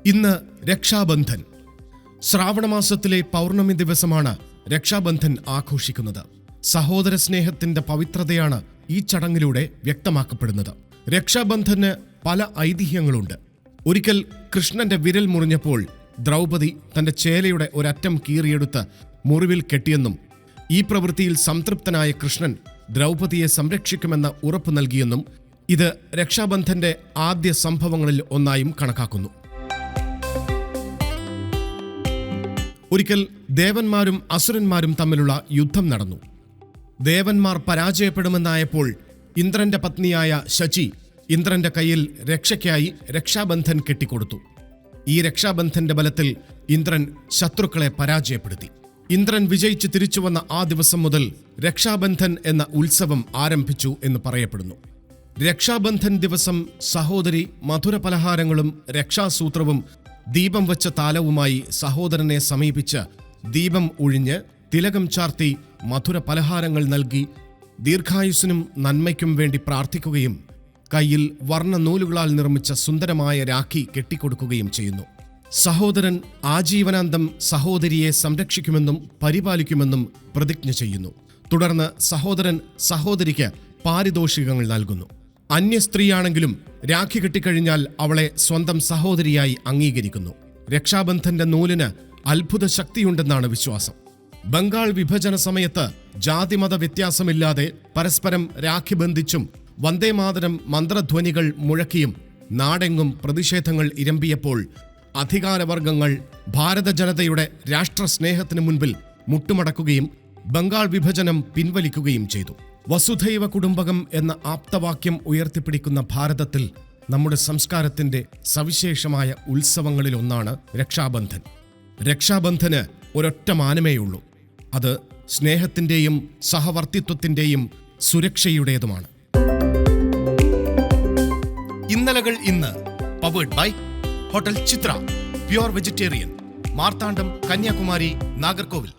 ഇന്ന് രക്ഷാബന്ധൻ. ശ്രാവണമാസത്തിലെ പൗർണമി ദിവസമാണ് രക്ഷാബന്ധൻ ആഘോഷിക്കുന്നത്. സഹോദര സ്നേഹത്തിന്റെ പവിത്രതയാണ് ഈ ചടങ്ങിലൂടെ വ്യക്തമാക്കപ്പെടുന്നത്. രക്ഷാബന്ധന് പല ഐതിഹ്യങ്ങളുണ്ട്. ഒരിക്കൽ കൃഷ്ണന്റെ വിരൽ മുറിഞ്ഞപ്പോൾ ദ്രൗപദി തന്റെ ചേലയുടെ ഒരറ്റം കീറിയെടുത്ത് മുറിവിൽ കെട്ടിയെന്നും ഈ പ്രവൃത്തിയിൽ സംതൃപ്തനായ കൃഷ്ണൻ ദ്രൗപദിയെ സംരക്ഷിക്കുമെന്ന ഉറപ്പു നൽകിയെന്നും ഇത് രക്ഷാബന്ധന്റെ ആദ്യ സംഭവങ്ങളിൽ ഒന്നായും കണക്കാക്കുന്നു. ഒരിക്കൽ ദേവന്മാരും അസുരന്മാരും തമ്മിലുള്ള യുദ്ധം നടന്നു. ദേവന്മാർ പരാജയപ്പെടുമെന്നായപ്പോൾ ഇന്ദ്രന്റെ പത്നിയായ ശചി ഇന്ദ്രന്റെ കയ്യിൽ രക്ഷയ്ക്കായി രക്ഷാബന്ധൻ കെട്ടിക്കൊടുത്തു. ഈ രക്ഷാബന്ധന്റെ ബലത്തിൽ ഇന്ദ്രൻ ശത്രുക്കളെ പരാജയപ്പെടുത്തി. ഇന്ദ്രൻ വിജയിച്ച് തിരിച്ചുവന്ന ആ ദിവസം മുതൽ രക്ഷാബന്ധൻ എന്ന ഉത്സവം ആരംഭിച്ചു എന്ന് പറയപ്പെടുന്നു. രക്ഷാബന്ധൻ ദിവസം സഹോദരി മധുരപലഹാരങ്ങളും രക്ഷാസൂത്രവും ദീപം വച്ച താലവുമായി സഹോദരനെ സമീപിച്ച് ദീപം ഒഴിഞ്ഞ് തിലകം ചാർത്തി മധുരപലഹാരങ്ങൾ നൽകി ദീർഘായുസ്സിനും നന്മയ്ക്കും വേണ്ടി പ്രാർത്ഥിക്കുകയും കയ്യിൽ വർണ്ണ നൂലുകളാൽ നിർമ്മിച്ച സുന്ദരമായ രാഖി കെട്ടിക്കൊടുക്കുകയും ചെയ്യുന്നു. സഹോദരൻ ആജീവനാന്തം സഹോദരിയെ സംരക്ഷിക്കുമെന്നും പരിപാലിക്കുമെന്നും പ്രതിജ്ഞ ചെയ്യുന്നു. തുടർന്ന് സഹോദരൻ സഹോദരിക്ക് പാരിതോഷികങ്ങൾ നൽകുന്നു. അന്യ സ്ത്രീയാണെങ്കിലും രാഖി കെട്ടിക്കഴിഞ്ഞാൽ അവളെ സ്വന്തം സഹോദരിയായി അംഗീകരിക്കുന്നു. രക്ഷാബന്ധന്റെ നൂലിന് അത്ഭുത ശക്തിയുണ്ടെന്നാണ് വിശ്വാസം. ബംഗാൾ വിഭജന സമയത്ത് ജാതിമത വ്യത്യാസമില്ലാതെ പരസ്പരം രാഖി ബന്ധിച്ചും വന്ദേമാതരം മന്ത്രധ്വനികൾ മുഴക്കിയും നാടെങ്ങും പ്രതിഷേധങ്ങൾ ഇരമ്പിയപ്പോൾ അധികാരവർഗങ്ങൾ ഭാരത ജനതയുടെ രാഷ്ട്രസ്നേഹത്തിനു മുൻപിൽ മുട്ടുമടക്കുകയും ബംഗാൾ വിഭജനം പിൻവലിക്കുകയും ചെയ്തു. വസുധൈവ കുടുംബകം എന്ന ആപ്തവാക്യം ഉയർത്തിപ്പിടിക്കുന്ന ഭാരതത്തിൽ നമ്മുടെ സംസ്കാരത്തിന്റെ സവിശേഷമായ ഉത്സവങ്ങളിലൊന്നാണ് രക്ഷാബന്ധൻ. രക്ഷാബന്ധന് ഒരൊറ്റ മാനമേയുള്ളൂ. അത് സ്നേഹത്തിന്റെയും സഹവർത്തിത്വത്തിന്റെയും സുരക്ഷയുടേതുമാണ്. ഇന്നലകൾ ഇന്ന് powered by hotel Chitra, pure vegetarian, Marthandam, Kanyakumari, Nagercoil.